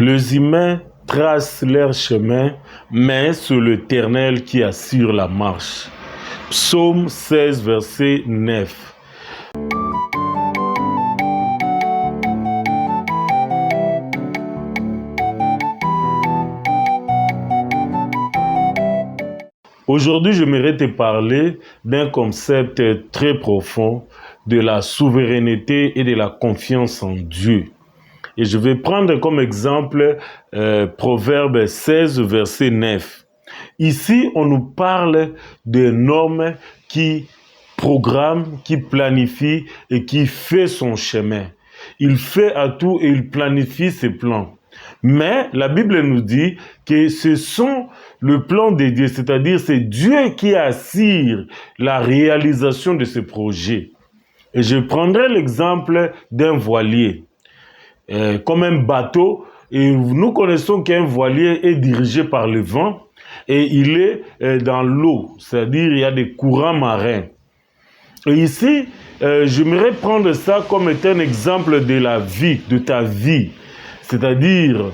Les humains tracent leur chemin, mais c'est l'Éternel qui assure la marche. Psaume 16, verset 9. Aujourd'hui, j'aimerais te parler d'un concept très profond de la souveraineté et de la confiance en Dieu. Et je vais prendre comme exemple Proverbe 16, verset 9. Ici, on nous parle d'un homme qui programme, qui planifie et qui fait son chemin. Il fait à tout et il planifie ses plans. Mais la Bible nous dit que ce sont le plan de Dieu, c'est-à-dire c'est Dieu qui assure la réalisation de ce projet. Et je prendrai l'exemple d'un voilier. Comme un bateau, et nous connaissons qu'un voilier est dirigé par le vent et il est dans l'eau, c'est-à-dire il y a des courants marins. Et ici, j'aimerais prendre ça comme étant un exemple de la vie, de ta vie. C'est-à-dire,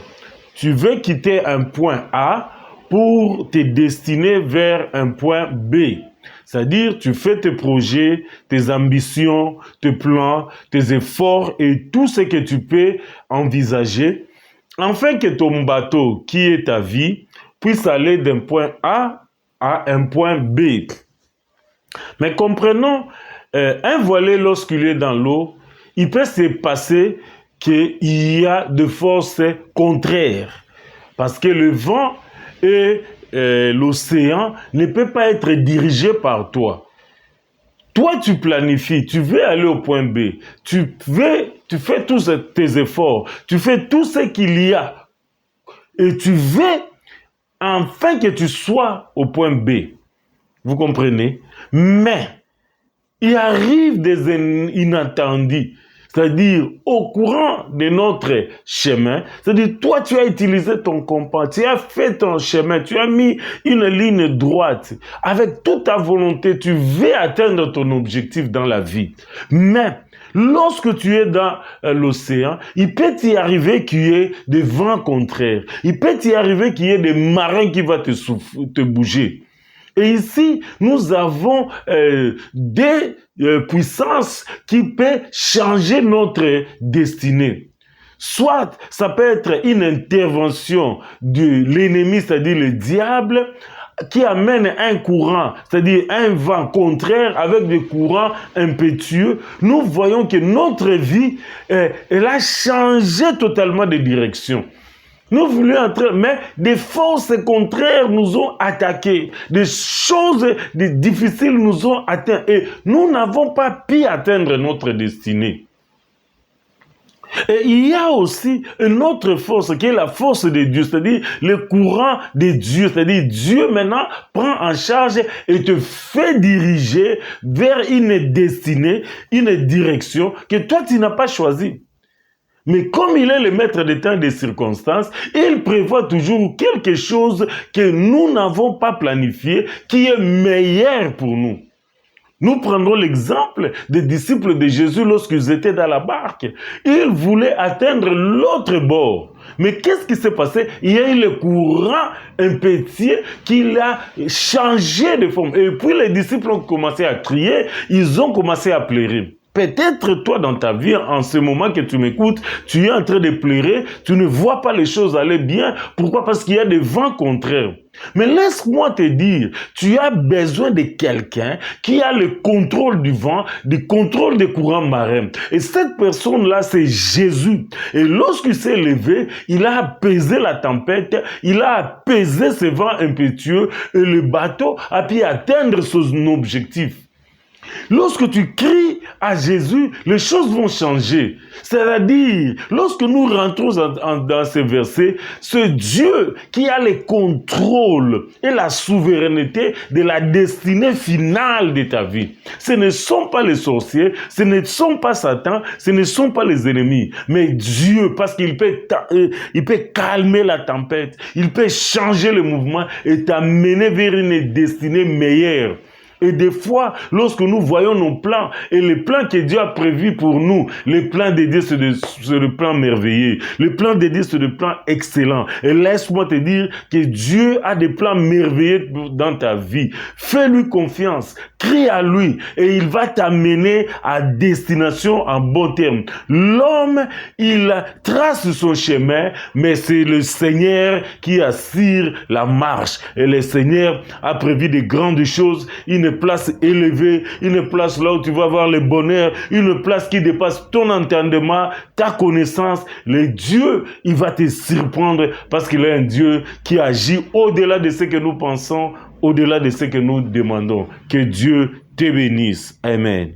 tu veux quitter un point A pour te destiner vers un point B. C'est-à-dire, tu fais tes projets, tes ambitions, tes plans, tes efforts et tout ce que tu peux envisager, afin que ton bateau, qui est ta vie, puisse aller d'un point A à un point B. Mais comprenons, un voilier, lorsqu'il est dans l'eau, il peut se passer qu'il y a de forces contraires. Parce que le vent et l'océan ne peut pas être dirigé par toi. Toi, tu planifies, tu veux aller au point B, tu fais tous tes efforts, tu fais tout ce qu'il y a et tu veux enfin que tu sois au point B. Vous comprenez? Mais il arrive des inattendus. C'est-à-dire, au courant de notre chemin, c'est-à-dire, toi, tu as utilisé ton compas, tu as fait ton chemin, tu as mis une ligne droite. Avec toute ta volonté, tu veux atteindre ton objectif dans la vie. Mais, lorsque tu es dans l'océan, il peut y arriver qu'il y ait des vents contraires. Il peut y arriver qu'il y ait des marins qui vont te bouger. Et ici, nous avons des puissances qui peuvent changer notre destinée. Soit ça peut être une intervention de l'ennemi, c'est-à-dire le diable, qui amène un courant, c'est-à-dire un vent contraire avec des courants impétueux. Nous voyons que notre vie, elle a changé totalement de direction. Nous voulions entrer, mais des forces contraires nous ont attaqués. Des choses difficiles nous ont atteints. Et nous n'avons pas pu atteindre notre destinée. Et il y a aussi une autre force qui est la force de Dieu, c'est-à-dire le courant de Dieu. C'est-à-dire Dieu maintenant prend en charge et te fait diriger vers une destinée, une direction que toi tu n'as pas choisie. Mais comme il est le maître des temps et des circonstances, il prévoit toujours quelque chose que nous n'avons pas planifié, qui est meilleur pour nous. Nous prendrons l'exemple des disciples de Jésus lorsqu'ils étaient dans la barque. Ils voulaient atteindre l'autre bord. Mais qu'est-ce qui s'est passé? Il y a eu le courant impétueux qui a changé de forme. Et puis les disciples ont commencé à crier, ils ont commencé à pleurer. Peut-être toi dans ta vie, en ce moment que tu m'écoutes, tu es en train de pleurer, tu ne vois pas les choses aller bien. Pourquoi? Parce qu'il y a des vents contraires. Mais laisse-moi te dire, tu as besoin de quelqu'un qui a le contrôle du vent, le contrôle des courants marins. Et cette personne-là, c'est Jésus. Et lorsqu'il s'est levé, il a apaisé la tempête, il a apaisé ces vents impétueux et le bateau a pu atteindre son objectif. Lorsque tu cries à Jésus, les choses vont changer. C'est-à-dire, lorsque nous rentrons dans ces versets, c'est Dieu qui a le contrôle et la souveraineté de la destinée finale de ta vie. Ce ne sont pas les sorciers, ce ne sont pas Satan, ce ne sont pas les ennemis, mais Dieu, parce qu'il peut calmer la tempête, il peut changer le mouvement et t'amener vers une destinée meilleure. Et des fois, lorsque nous voyons nos plans et les plans que Dieu a prévus pour nous, les plans de Dieu, c'est le plan merveilleux. Le plan de Dieu, c'est le plan excellent. Et laisse-moi te dire que Dieu a des plans merveilleux dans ta vie. Fais-lui confiance, crie à lui et il va t'amener à destination en bon terme. L'homme, il trace son chemin, mais c'est le Seigneur qui assure la marche. Et le Seigneur a prévu de grandes choses, une place élevée, une place là où tu vas avoir le bonheur, une place qui dépasse ton entendement, ta connaissance. Le Dieu, il va te surprendre parce qu'il est un Dieu qui agit au-delà de ce que nous pensons, au-delà de ce que nous demandons. Que Dieu te bénisse. Amen.